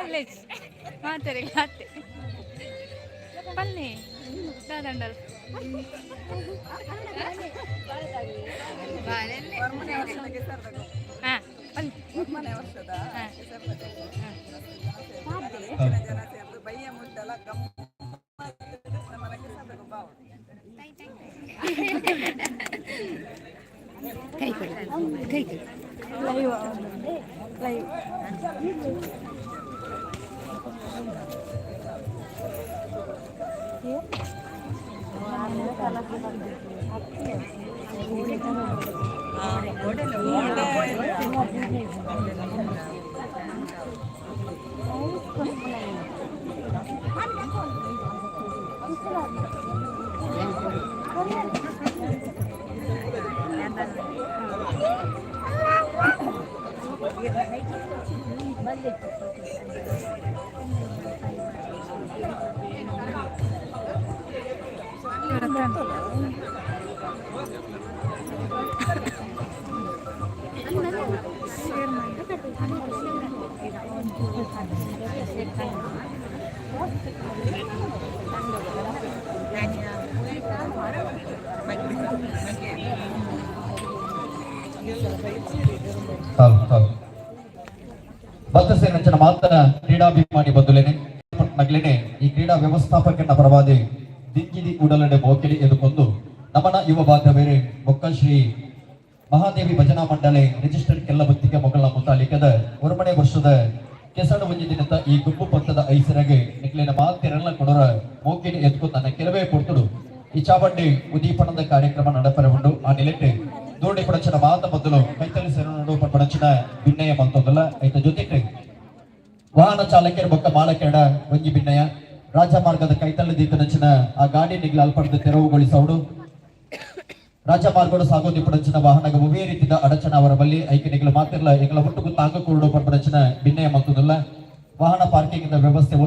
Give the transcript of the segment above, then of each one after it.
college ಮಾತಾರೆ ಲಾತೆ ಪಲ್ಲೆ ದಾದಂಡಲ್ ಹಾಂ ಕೈ ಕೊಡಿ ಕೈ ಕೊಡಿ ಲೈವ್ ಲೈವ್ ಭತ್ತಸೆ ನಂಚಿನ ಮಾತ್ರ ಕ್ರೀಡಾಭಿಮಾನಿ ಬಂಧುಲೇನೆ ನಗ್ಲೇನೆ ಈ ಕ್ರೀಡಾ ವ್ಯವಸ್ಥಾಪಕನ ಪರವಾದಿ ದಿಕ್ಕಿದಿ ಉಡಲಡೆ ಮೋಕಿಲಿ ಎದುಕೊಂಡು ನಮನ ಯುವ ಬಾಂಧವರೇ ಮೊಕ್ಕ ಶ್ರೀ ಮಹಾದೇವಿ ಭಜನಾ ಮಂಡಳಿ ರಿಜಿಸ್ಟರ್ಡ್ ಕೆಲ್ಲಬುತ್ತಿಗೆ ಮೊಗಲ ಮುತಾಲಿಕದ ಒರಮನೆ ವರ್ಷದ ಕೆಸಡ ಒಂಜಿ ದಿನದ ಈ ಗುಂಪು ಪಂಥದ ಐಸರಗೆ ನಿಕ್ಲಿನ ಮಾತಿರೆಲ್ಲ ಕೊಡರ ಮೋಕಿಲಿ ಎದ್ಕೊಂಡು ನನ್ನ ಕೆಲವೇ ಕೊಡ್ತುಡು ಈ ಚಾಬಂಡಿ ಉದೀಪನದ ಕಾರ್ಯಕ್ರಮ ನಡಪರವುಂಡು ಆ ನಿಲೆಟ್ಟೆ ದೂಡಿ ಪಡಚಿನ ಮಾತ ಮೊದಲು ಕೈತಲಿ ಸೇರು ಪಡಚಿನ ಭಿನ್ನಯ ಮಂತೊಂದಲ್ಲ ಐತ ಜೊತೆಗೆ ವಾಹನ ಚಾಲಕರ ಬೊಕ್ಕ ಮಾಲಕೆರಡ ಒಂಜಿ ಭಿನ್ನಯ ರಾಜಮಾರ್ಗದ ಕೈತಲ್ಲಿ ದೀತನಚಿನ ಆ ಗಾಡಿ ನಿಗ್ಲ ಅಲ್ಪಡಿದ ತೆರವುಗೊಳಿಸೋಡು ರಾಜಮಾರ್ಗಗಳು ಸಾಗೋದಿ ಪಡಚಿನ ವಾಹನಗ ಒವೇ ರೀತಿಯ ಅಡಚಣ ಅವರ ಬಲ್ಲಿ ಐಕೆ ನಿಗ್ಲ ಮಾತಿರ್ಲ ಎಂಗ್ಲ ಹುಟ್ಟುಕು ತಾಂಗ ಕೂಡು ಪಡಚಿನ ಭಿನ್ನಯ ಮಂತೊಂದಲ್ಲ ವಾಹನ ಪಾರ್ಕಿಂಗ್ ವ್ಯವಸ್ಥೆ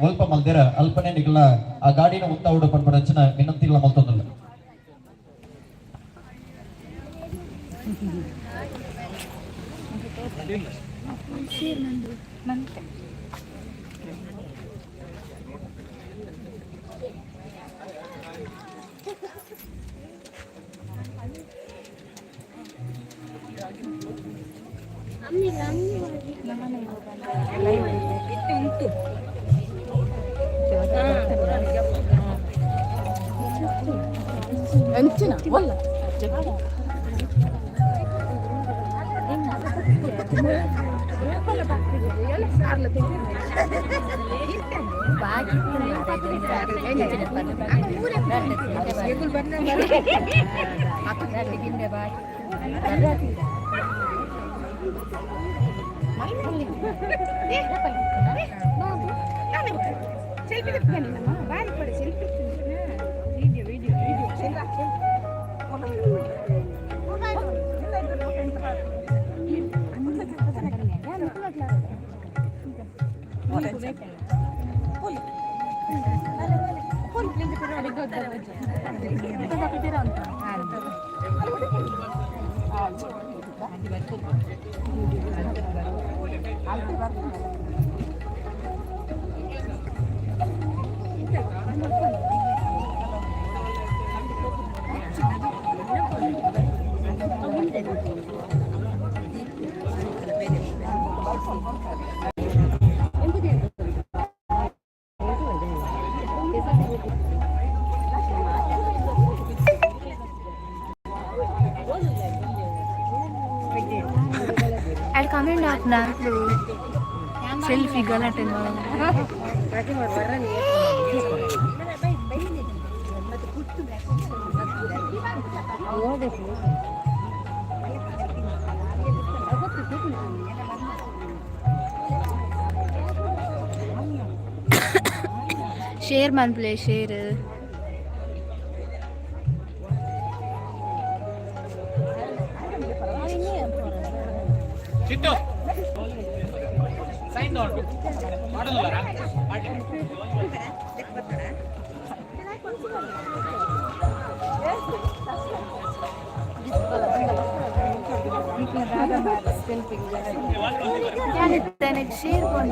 ಒಲ್ಪ ಮಲ್ದಿರ ಅಲ್ಪನೆ ನಿಗ್ಲ ಆ ಗಾಡಿನ ಉತ್ತಾವುಡು ಪಡಚಿನ ವಿನಂತಿಗಳ ಮಂತೊಂದಲ್ಲ comment अपना सेल्फी गलत है शेर मन प्ले शेर ಚಿಟ್ಟು ಸೈನ್ ನೋಡು ಮಾಡೋದಿಲ್ಲ त्याने शेअर कोण